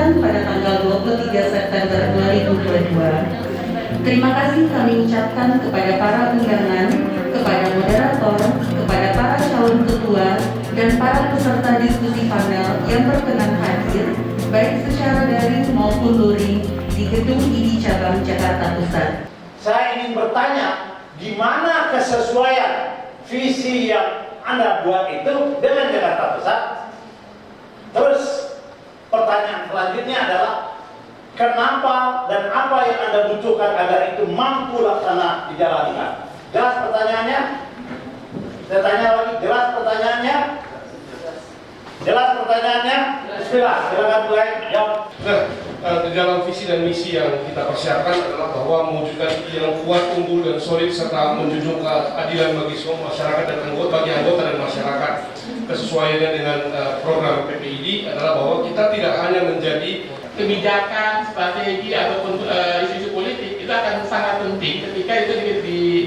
dilaksanakan pada tanggal 23 September 2022. Terima kasih kami ucapkan kepada para undangan, kepada moderator, kepada para calon ketua, dan para peserta diskusi panel yang berkenan hadir, baik secara daring maupun luring di Gedung ID Cabang Jakarta Pusat. Saya ingin bertanya, di mana kesesuaian visi yang Anda buat itu dengan Jakarta Pusat? Terus pertanyaan selanjutnya adalah, kenapa dan apa yang Anda butuhkan agar itu mampu laksana dijalankan? Jelas pertanyaannya? Saya tanya lagi, jelas pertanyaannya? Jelas pertanyaannya? Bismillah, silakan mulai jawab. Di dalam visi dan misi yang kita persiapkan adalah bahwa mewujudkan yang kuat, unggul, dan solid serta menjunjung keadilan bagi semua masyarakat dan bagi anggota dan masyarakat. Kesesuaiannya dengan program PPID adalah bahwa kita tidak hanya menjadi kebijakan, strategi ataupun isu-isu politik itu akan sangat penting ketika itu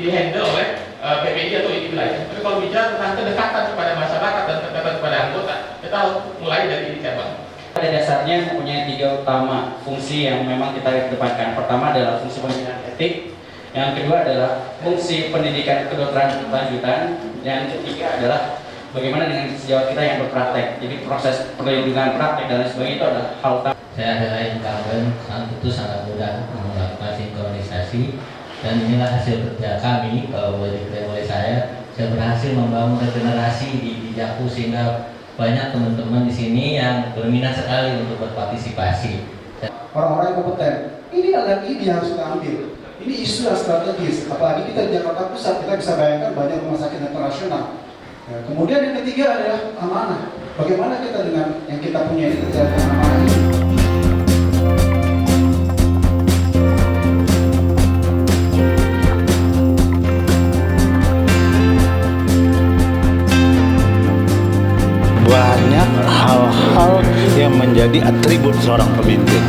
di-handle oleh PPID atau ID wilayah. Tapi kalau bicara tentang kedekatan kepada masyarakat dan kedekatan kepada anggota, kita harus mulai dari ID cabang. Pada dasarnya mempunyai 3 utama fungsi yang memang kita kedepankan. Pertama adalah fungsi pembinaan etik, yang kedua adalah fungsi pendidikan kedokteran lanjutan, yang ketiga adalah bagaimana dengan sejawat kita yang berpraktek. Jadi proses perlindungan praktek dan lain sebagainya itu adalah hal utama. Saya adalah incumbent, tentu sangat mudah melakukan sinkronisasi, dan inilah hasil kerja kami. Kalau boleh diklaim oleh saya berhasil membangun regenerasi di Jakku sehingga banyak teman-teman di sini yang berminat sekali untuk berpartisipasi. Orang-orang yang kompeten, ini adalah ide yang harus kita ambil. Ini isu yang strategis, apalagi kita di Jakarta Pusat, kita bisa bayangkan banyak rumah sakit internasional. Ya, kemudian yang ketiga adalah amanah. Bagaimana kita dengan yang kita punya ini terjaga amanah ini? Banyak hal-hal yang menjadi atribut seorang pemimpin.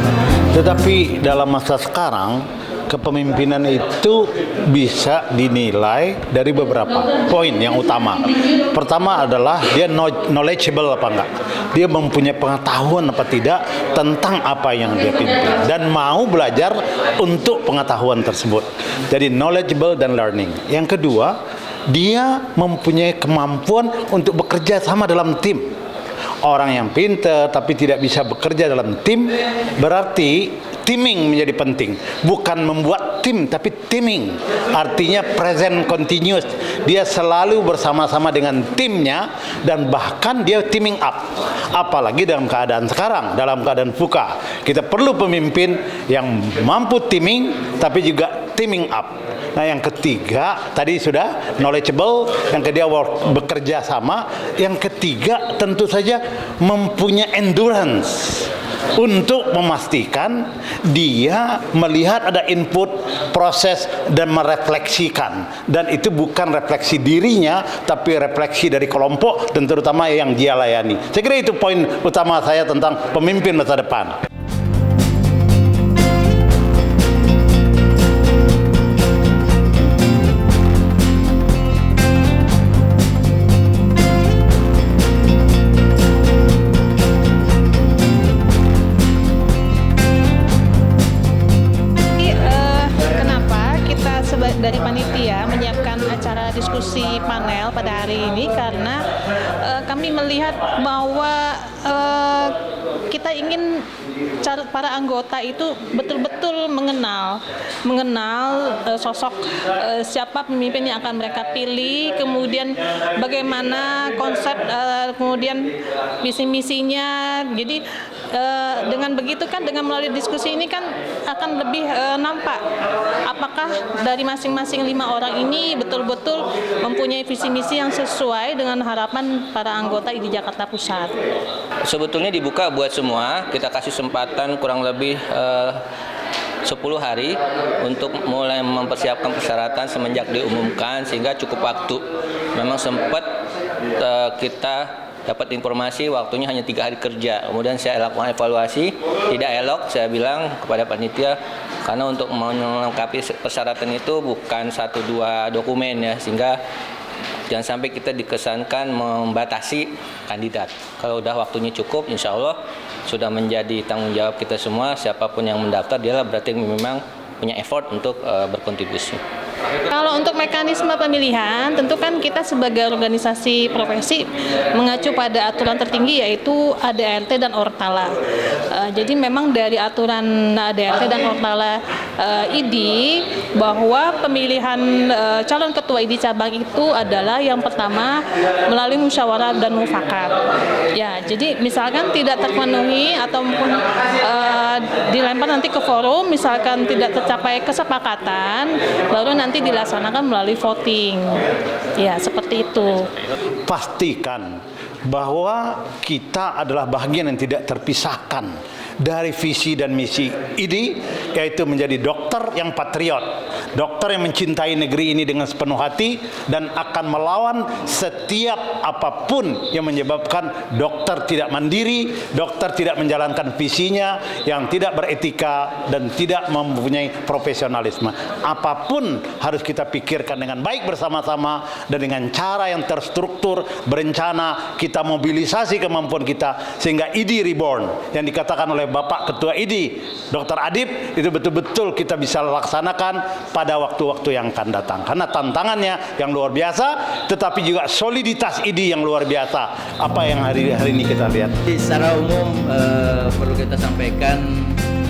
Tetapi dalam masa sekarang, kepemimpinan itu bisa dinilai dari beberapa poin yang utama. Pertama adalah dia knowledgeable apa enggak. Dia mempunyai pengetahuan apa tidak tentang apa yang dia pimpin dan mau belajar untuk pengetahuan tersebut. Jadi knowledgeable dan learning. Yang kedua, dia mempunyai kemampuan untuk bekerja sama dalam tim. Orang yang pintar tapi tidak bisa bekerja dalam tim, berarti teaming menjadi penting. Bukan membuat tim, tapi teaming. Artinya present continuous. Dia selalu bersama-sama dengan timnya dan bahkan dia teaming up. Apalagi dalam keadaan sekarang, dalam keadaan VUCA. Kita perlu pemimpin yang mampu teaming tapi juga teaming up. Nah, yang ketiga tadi sudah knowledgeable, yang kedua bekerja sama, yang ketiga tentu saja mempunyai endurance untuk memastikan dia melihat ada input, proses dan merefleksikan, dan itu bukan refleksi dirinya tapi refleksi dari kelompok dan terutama yang dia layani. Saya kira itu poin utama saya tentang pemimpin masa depan. Dari panitia menyiapkan acara diskusi panel pada hari ini karena kami melihat bahwa kita ingin para anggota itu betul-betul mengenal sosok siapa pemimpin yang akan mereka pilih, kemudian bagaimana konsep, kemudian visi misinya. Jadi dengan begitu kan, dengan melalui diskusi ini kan akan lebih nampak apakah dari masing-masing 5 orang ini betul-betul mempunyai visi misi yang sesuai dengan harapan para anggota ID Jakarta Pusat. Sebetulnya dibuka buat semua, kita kasih kesempatan kurang lebih 10 hari untuk mulai mempersiapkan persyaratan semenjak diumumkan, sehingga cukup waktu. Memang sempat kita dapat informasi waktunya hanya 3 hari kerja. Kemudian saya lakukan evaluasi, tidak elok, saya bilang kepada panitia, karena untuk melengkapi persyaratan itu bukan 1-2 dokumen ya, sehingga Jangan sampai kita dikesankan membatasi kandidat. Kalau udah waktunya cukup, insya Allah sudah menjadi tanggung jawab kita semua. Siapapun yang mendaftar, dialah berarti memang punya effort untuk berkontribusi. Kalau untuk mekanisme pemilihan, tentu kan kita sebagai organisasi profesi mengacu pada aturan tertinggi yaitu ADART dan Ortala. Jadi memang dari aturan ADART dan Ortala ID bahwa pemilihan calon ketua ID cabang itu adalah yang pertama melalui musyawarah dan mufakat. Ya, jadi misalkan tidak terpenuhi ataupun dilempar nanti ke forum, misalkan tidak tercapai kesepakatan, baru nanti dilaksanakan melalui voting. Ya, seperti itu. Pastikan bahwa kita adalah bagian yang tidak terpisahkan dari visi dan misi ID, yaitu menjadi dokter yang patriot, dokter yang mencintai negeri ini dengan sepenuh hati dan akan melawan setiap apapun yang menyebabkan dokter tidak mandiri, dokter tidak menjalankan visinya yang tidak beretika dan tidak mempunyai profesionalisme. Apapun harus kita pikirkan dengan baik bersama-sama dan dengan cara yang terstruktur, berencana, kita mobilisasi kemampuan kita sehingga ID Reborn yang dikatakan oleh Bapak Ketua ID, Dr. Adib, itu betul-betul kita bisa laksanakan pada waktu-waktu yang akan datang. Karena tantangannya yang luar biasa, tetapi juga soliditas ID yang luar biasa. Apa yang hari ini kita lihat? Secara umum perlu kita sampaikan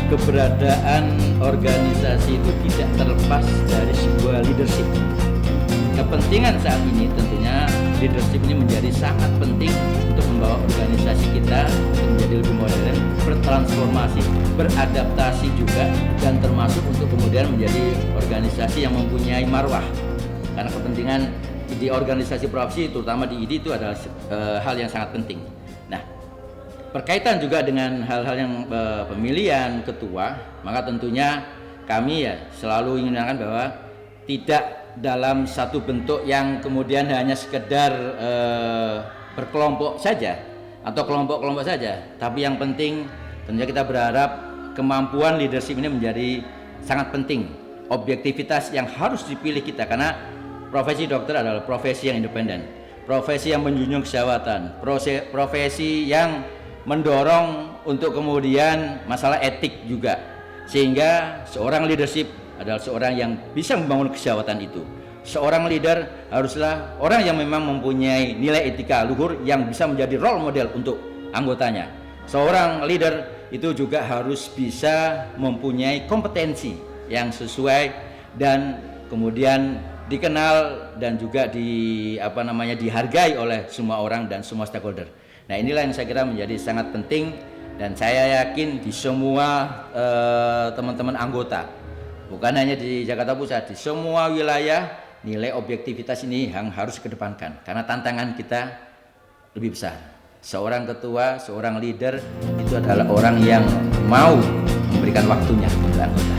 keberadaan organisasi itu tidak terlepas dari sebuah leadership. Kepentingan saat ini tentunya leadership ini menjadi sangat penting untuk membawa organisasi kita menjadi lebih modern, bertransformasi, beradaptasi juga, dan termasuk untuk kemudian menjadi organisasi yang mempunyai marwah. Karena kepentingan di organisasi profesi, terutama di ID, itu adalah hal yang sangat penting. Nah, berkaitan juga dengan hal-hal yang pemilihan ketua, maka tentunya kami ya selalu ingin menekankan bahwa tidak dalam satu bentuk yang kemudian hanya sekedar berkelompok saja atau kelompok-kelompok saja, tapi yang penting tentunya kita berharap kemampuan leadership ini menjadi sangat penting. Objektivitas yang harus dipilih kita, karena profesi dokter adalah profesi yang independen, profesi yang menjunjung kesehatan, profesi yang mendorong untuk kemudian masalah etik juga, sehingga seorang leadership adalah seorang yang bisa membangun kesehatan itu. Seorang leader haruslah orang yang memang mempunyai nilai etika luhur yang bisa menjadi role model untuk anggotanya. Seorang leader itu juga harus bisa mempunyai kompetensi yang sesuai dan kemudian dikenal dan juga dihargai oleh semua orang dan semua stakeholder. Nah, inilah yang saya kira menjadi sangat penting, dan saya yakin di semua teman-teman anggota, bukan hanya di Jakarta Pusat, di semua wilayah, nilai objektivitas ini yang harus dikedepankan, karena tantangan kita lebih besar. Seorang ketua, seorang leader itu adalah orang yang mau memberikan waktunya kepada anggota.